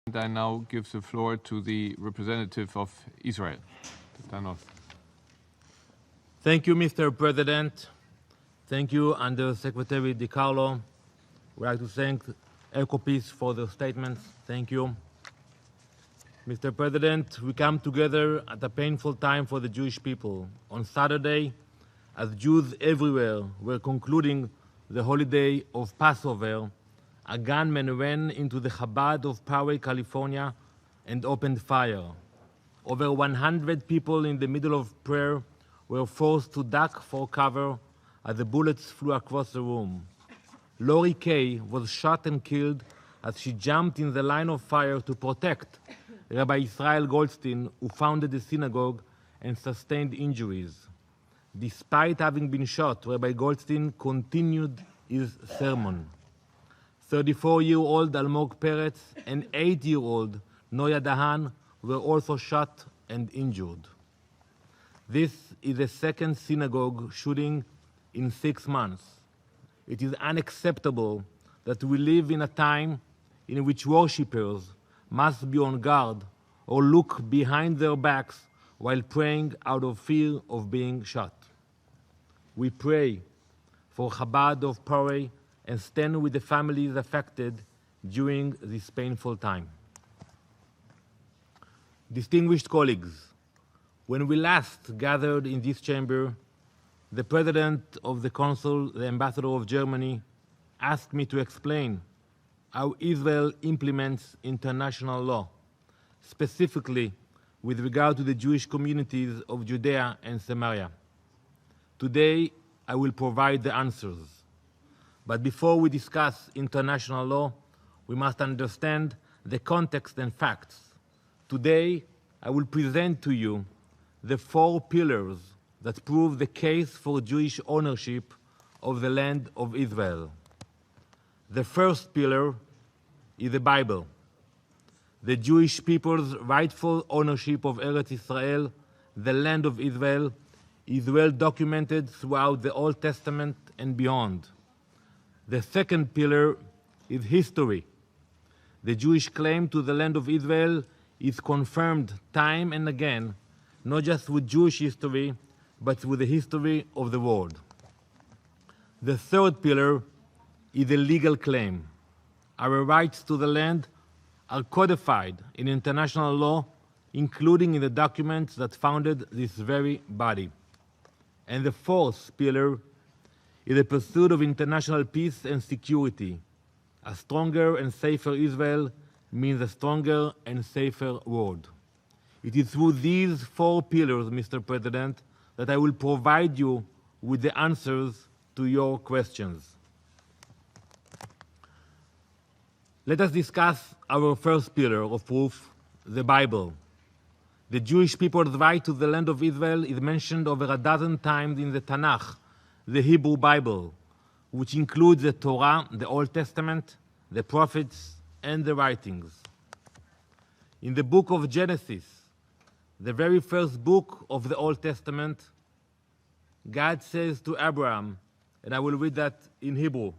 And I now give the floor to the representative of Israel. Thank you, Mr. President. Thank you, Undersecretary DiCarlo. We'd like to thank EcoPeace for their statements. Thank you. Mr. President, we come together at a painful time for the Jewish people. On Saturday, as Jews everywhere were concluding the holiday of Passover, a gunman ran into the Chabad of Poway, California, and opened fire. Over 100 people in the middle of prayer were forced to duck for cover as the bullets flew across the room. Lori Kay was shot and killed as she jumped in the line of fire to protect Rabbi Israel Goldstein, who founded the synagogue and sustained injuries. Despite having been shot, Rabbi Goldstein continued his sermon. 34-year-old Almog Peretz and 8-year-old Noya Dahan were also shot and injured. This is the second synagogue shooting in 6 months. It is unacceptable that we live in a time in which worshippers must be on guard or look behind their backs while praying out of fear of being shot. We pray for Chabad of Poway and stand with the families affected during this painful time. Distinguished colleagues, when we last gathered in this chamber, the President of the Council, the Ambassador of Germany, asked me to explain how Israel implements international law, specifically with regard to the Jewish communities of Judea and Samaria. Today, I will provide the answers. But before we discuss international law, we must understand the context and facts. Today, I will present to you the 4 pillars that prove the case for Jewish ownership of the land of Israel. The first pillar is the Bible. The Jewish people's rightful ownership of Eretz Israel, the land of Israel, is well documented throughout the Old Testament and beyond. The second pillar is history. The Jewish claim to the land of Israel is confirmed time and again, not just with Jewish history, but with the history of the world. The third pillar is a legal claim. Our rights to the land are codified in international law, including in the documents that founded this very body. And the fourth pillar is the pursuit of international peace and security. A stronger and safer Israel means a stronger and safer world. It is through these 4 pillars, Mr. President, that I will provide you with the answers to your questions. Let us discuss our first pillar of proof, the Bible. The Jewish people's right to the land of Israel is mentioned over a dozen times in the Tanakh, the Hebrew Bible, which includes the Torah, the Old Testament, the prophets, and the writings. In the book of Genesis, the very first book of the Old Testament, God says to Abraham, and I will read that in Hebrew.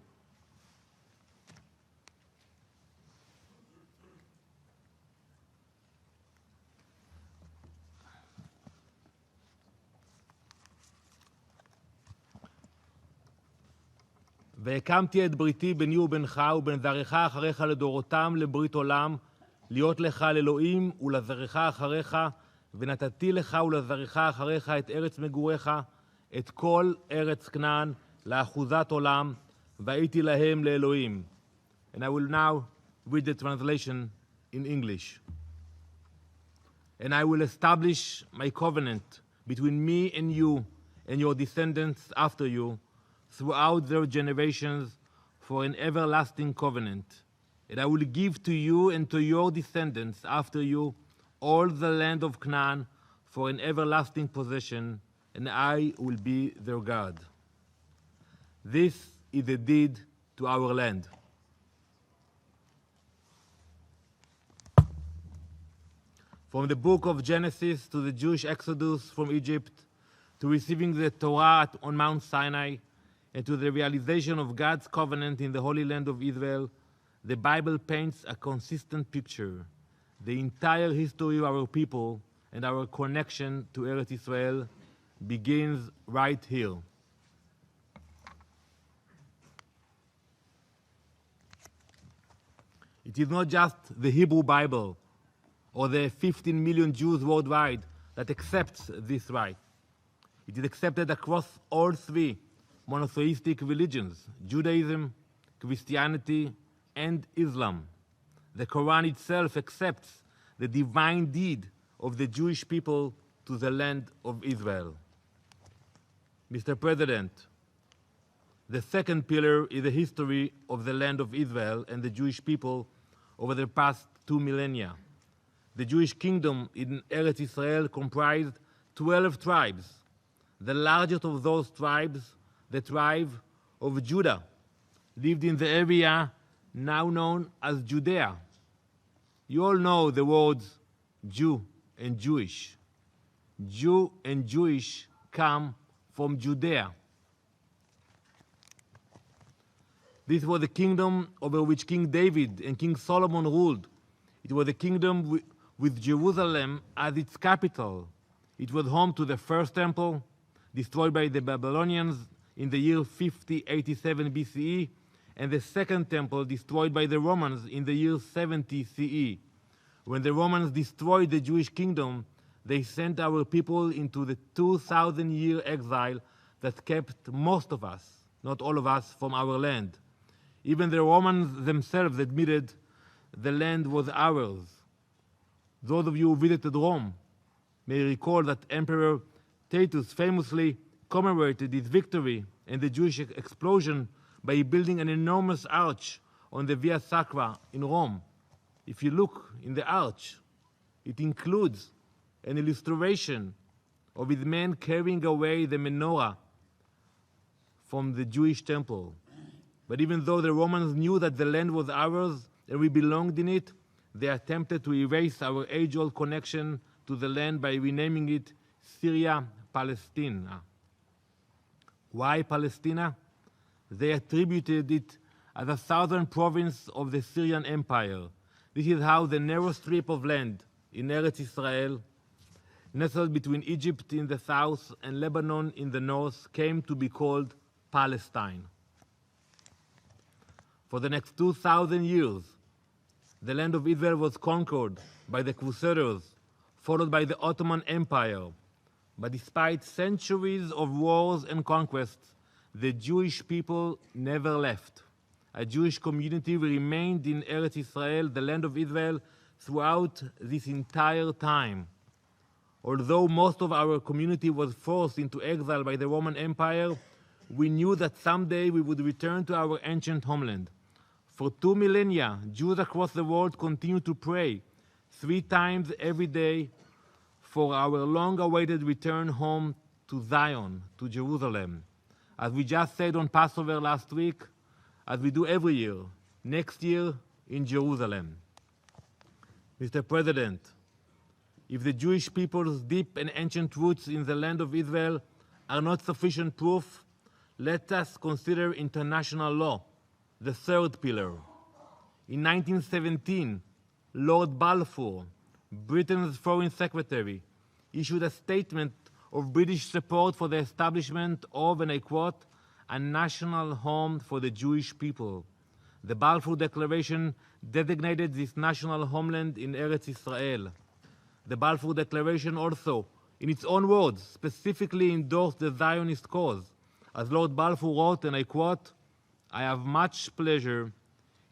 והקמתי את בריתי ביני ובינך ובין זרעך אחריך לדורותם לברית עולם, להיות לך לאלוהים ולזרעך אחריך, ונתתי לך ולזרעך אחריך את ארץ מגוריך, את כל ארץ כנען לאחוזת עולם, והייתי להם לאלוהים. And I will now read the translation in English. And I will establish my covenant between me and you and your descendants after you, throughout their generations, for an everlasting covenant. And I will give to you and to your descendants after you all the land of Canaan for an everlasting possession, and I will be their God. This is a deed to our land. From the book of Genesis to the Jewish exodus from Egypt, to receiving the Torah on Mount Sinai, and to the realization of God's covenant in the Holy Land of Israel, the Bible paints a consistent picture. the entire history of our people and our connection to Eretz Israel begins right here. It is not just the Hebrew Bible or the 15 million Jews worldwide that accepts this right. It is accepted across all three monotheistic religions, Judaism, Christianity, and Islam. The Quran itself accepts the divine deed of the Jewish people to the land of Israel. Mr. President, the second pillar is the history of the land of Israel and the Jewish people over the past 2 millennia. The Jewish kingdom in Eretz Israel comprised 12 tribes. The largest of those tribes, the tribe of Judah, lived in the area now known as Judea. You all know the words Jew and Jewish. Jew and Jewish come from Judea. This was the kingdom over which King David and King Solomon ruled. It was a kingdom with Jerusalem as its capital. It was home to the first temple, destroyed by the Babylonians in the year 5087 BCE, and the second temple destroyed by the Romans in the year 70 CE. When the Romans destroyed the Jewish kingdom, they sent our people into the 2,000-year exile that kept most of us, not all of us, from our land. Even the Romans themselves admitted the land was ours. Those of you who visited Rome may recall that Emperor Titus famously commemorated his victory and the Jewish explosion by building an enormous arch on the Via Sacra in Rome. If you look in the arch, it includes an illustration of his men carrying away the menorah from the Jewish temple. But even though the Romans knew that the land was ours and we belonged in it, they attempted to erase our age-old connection to the land by renaming it Syria Palestina. Why Palestina? They attributed it as a southern province of the Syrian Empire. This is how the narrow strip of land in Eretz Israel, nestled between Egypt in the south and Lebanon in the north, came to be called Palestine. For the next 2,000 years, the land of Israel was conquered by the Crusaders, followed by the Ottoman Empire. But despite centuries of wars and conquests, the Jewish people never left. A Jewish community remained in Eretz Israel, the land of Israel, throughout this entire time. Although most of our community was forced into exile by the Roman Empire, we knew that someday we would return to our ancient homeland. For 2 millennia, Jews across the world continued to pray 3 times every day for our long-awaited return home to Zion, to Jerusalem. As we just said on Passover last week, as we do every year, next year in Jerusalem. Mr. President, if the Jewish people's deep and ancient roots in the land of Israel are not sufficient proof, let us consider international law, the third pillar. In 1917, Lord Balfour, Britain's Foreign Secretary, issued a statement of British support for the establishment of, and I quote, a national home for the Jewish people. The Balfour Declaration designated this national homeland in Eretz Israel. The Balfour Declaration also, in its own words, specifically endorsed the Zionist cause. As Lord Balfour wrote, and I quote, I have much pleasure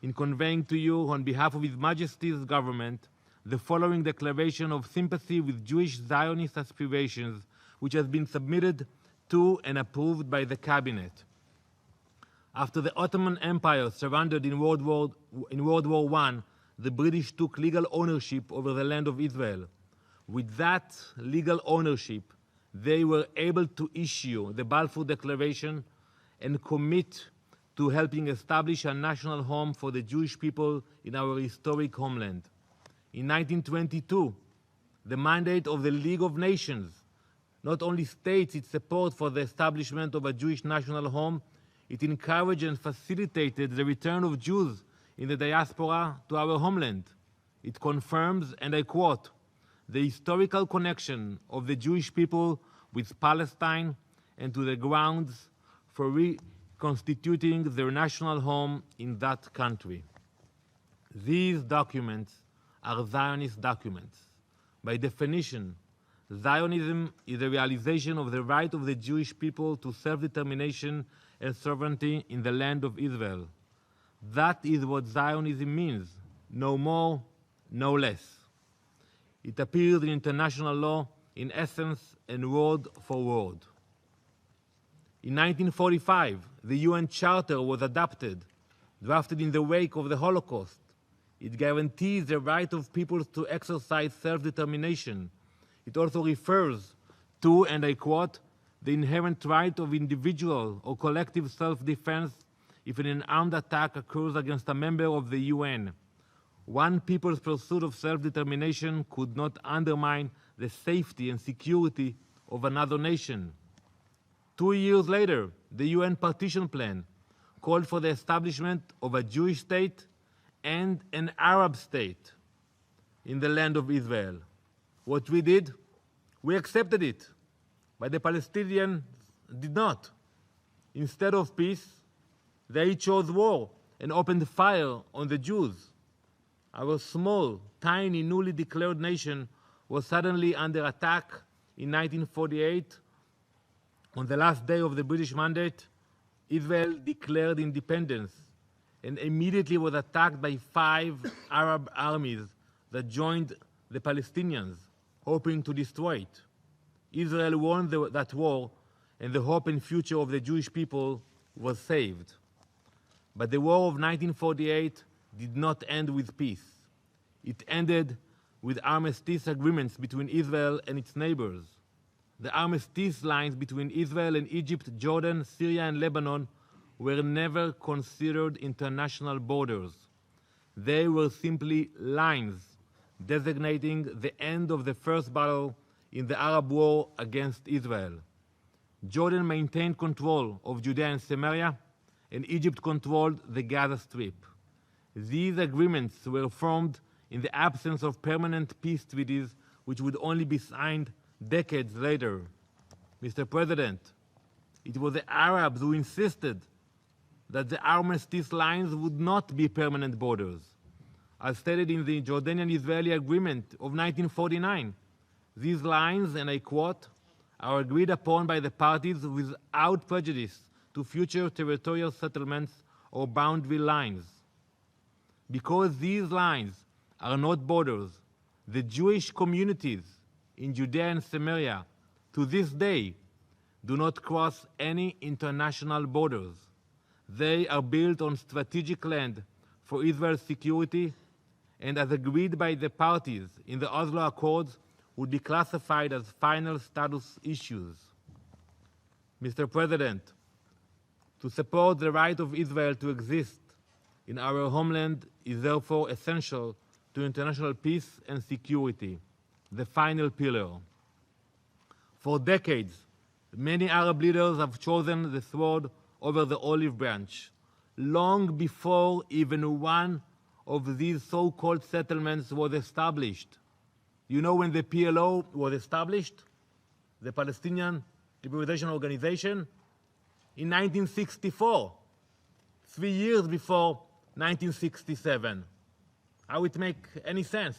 in conveying to you on behalf of His Majesty's government the following declaration of sympathy with Jewish Zionist aspirations, which has been submitted to and approved by the Cabinet. After the Ottoman Empire surrendered in World War I, the British took legal ownership over the land of Israel. With that legal ownership, they were able to issue the Balfour Declaration and commit to helping establish a national home for the Jewish people in our historic homeland. In 1922, the mandate of the League of Nations not only states its support for the establishment of a Jewish national home, it encouraged and facilitated the return of Jews in the diaspora to our homeland. It confirms, and I quote, the historical connection of the Jewish people with Palestine and to the grounds for reconstituting their national home in that country. These documents are Zionist documents. By definition, Zionism is the realization of the right of the Jewish people to self-determination and sovereignty in the land of Israel. That is what Zionism means, no more, no less. It appears in international law in essence and word for word. In 1945, the UN Charter was adopted, drafted in the wake of the Holocaust. It guarantees the right of peoples to exercise self-determination. It also refers to, and I quote, the inherent right of individual or collective self-defense if an armed attack occurs against a member of the UN. One people's pursuit of self-determination could not undermine the safety and security of another nation. 2 years later, the UN Partition Plan called for the establishment of a Jewish state and an Arab state in the land of Israel. What we did, we accepted it, but the Palestinians did not. Instead of peace, they chose war and opened fire on the Jews. Our small, tiny, newly declared nation was suddenly under attack in 1948. On the last day of the British Mandate, Israel declared independence and immediately was attacked by 5 Arab armies that joined the Palestinians, hoping to destroy it. Israel won that war, and the hope and future of the Jewish people was saved. But the war of 1948 did not end with peace. It ended with armistice agreements between Israel and its neighbors. The armistice lines between Israel and Egypt, Jordan, Syria, and Lebanon were never considered international borders. They were simply lines designating the end of the first battle in the Arab war against Israel. Jordan maintained control of Judea and Samaria, and Egypt controlled the Gaza Strip. These agreements were formed in the absence of permanent peace treaties, which would only be signed decades later. Mr. President, it was the Arabs who insisted that the armistice lines would not be permanent borders. As stated in the Jordanian-Israeli Agreement of 1949, these lines, and I quote, are agreed upon by the parties without prejudice to future territorial settlements or boundary lines. Because these lines are not borders, the Jewish communities in Judea and Samaria to this day do not cross any international borders. They are built on strategic land for Israel's security, and as agreed by the parties in the Oslo Accords, would be classified as final status issues. Mr. President, to support the right of Israel to exist in our homeland is therefore essential to international peace and security, the final pillar. For decades, many Arab leaders have chosen the sword over the olive branch, long before even one of these so-called settlements was established. You know when the PLO was established, the Palestinian Liberation Organization? In 1964, 3 years before 1967. How it make any sense?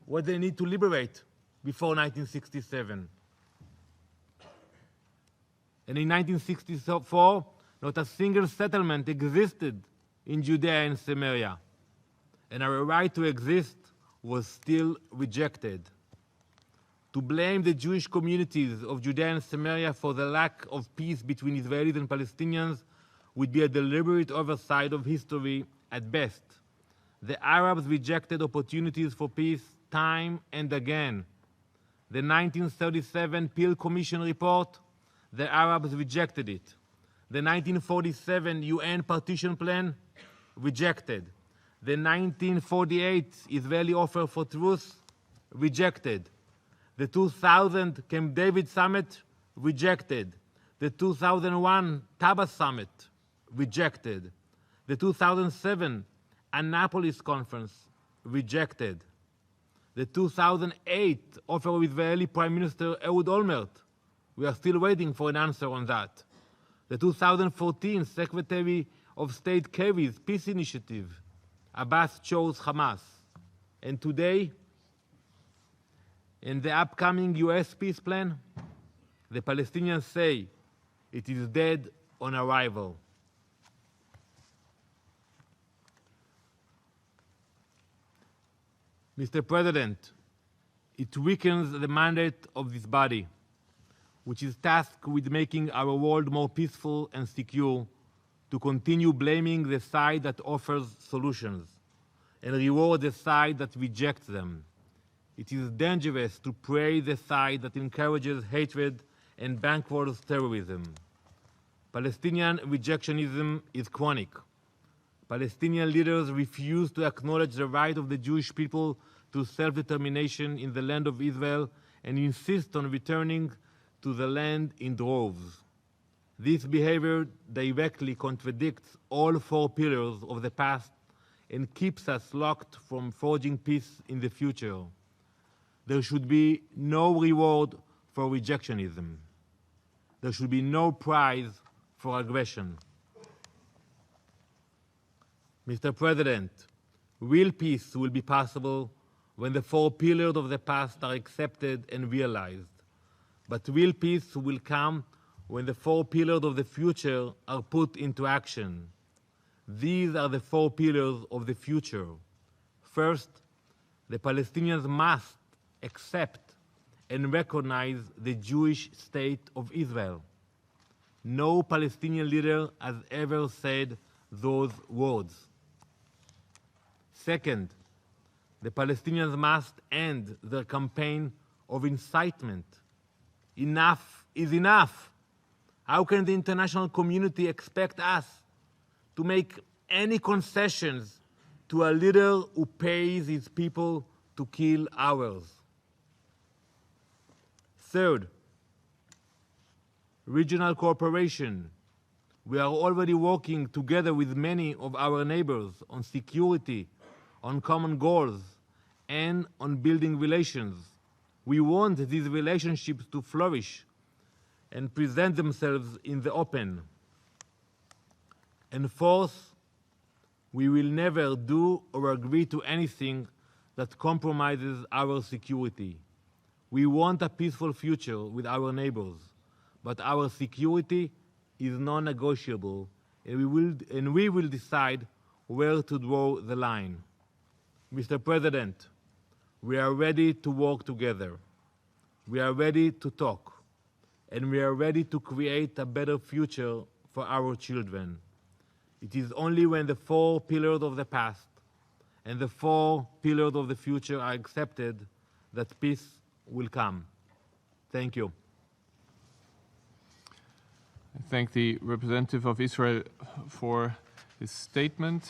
What they need to liberate before 1967. And in 1964, not a single settlement existed in Judea and Samaria, and our right to exist was still rejected. To blame the Jewish communities of Judea and Samaria for the lack of peace between Israelis and Palestinians would be a deliberate oversight of history at best. The Arabs rejected opportunities for peace time and again. The 1937 Peel Commission report, the Arabs rejected it. The 1947 UN Partition Plan, rejected. The 1948 Israeli offer for truce, rejected. The 2000 Camp David Summit, rejected. The 2001 Taba Summit, rejected. The 2007 Annapolis Conference, rejected. The 2008 offer of Israeli Prime Minister Ehud Olmert, we are still waiting for an answer on that. The 2014 Secretary of State Kerry's peace initiative, Abbas chose Hamas. And today, in the upcoming US peace plan, the Palestinians say it is dead on arrival. Mr. President, it weakens the mandate of this body, which is tasked with making our world more peaceful and secure, to continue blaming the side that offers solutions and reward the side that rejects them. It is dangerous to praise the side that encourages hatred and bankrolls terrorism. Palestinian rejectionism is chronic. Palestinian leaders refuse to acknowledge the right of the Jewish people to self-determination in the land of Israel and insist on returning to the land in droves. This behavior directly contradicts all four pillars of the past and keeps us locked from forging peace in the future. There should be no reward for rejectionism. There should be no prize for aggression. Mr. President, real peace will be possible when the four pillars of the past are accepted and realized. But real peace will come when the four pillars of the future are put into action. These are the four pillars of the future. First, the Palestinians must accept and recognize the Jewish state of Israel. No Palestinian leader has ever said those words. Second, the Palestinians must end their campaign of incitement. Enough is enough. How can the international community expect us to make any concessions to a leader who pays his people to kill ours? Third, regional cooperation. We are already working together with many of our neighbors on security, on common goals, and on building relations. We want these relationships to flourish and present themselves in the open. And fourth, we will never do or agree to anything that compromises our security. We want a peaceful future with our neighbors, but our security is non-negotiable, and we will decide where to draw the line. Mr. President, we are ready to work together. We are ready to talk, and we are ready to create a better future for our children. It is only when the four pillars of the past and the four pillars of the future are accepted that peace will come. Thank you. I thank the representative of Israel for his statement.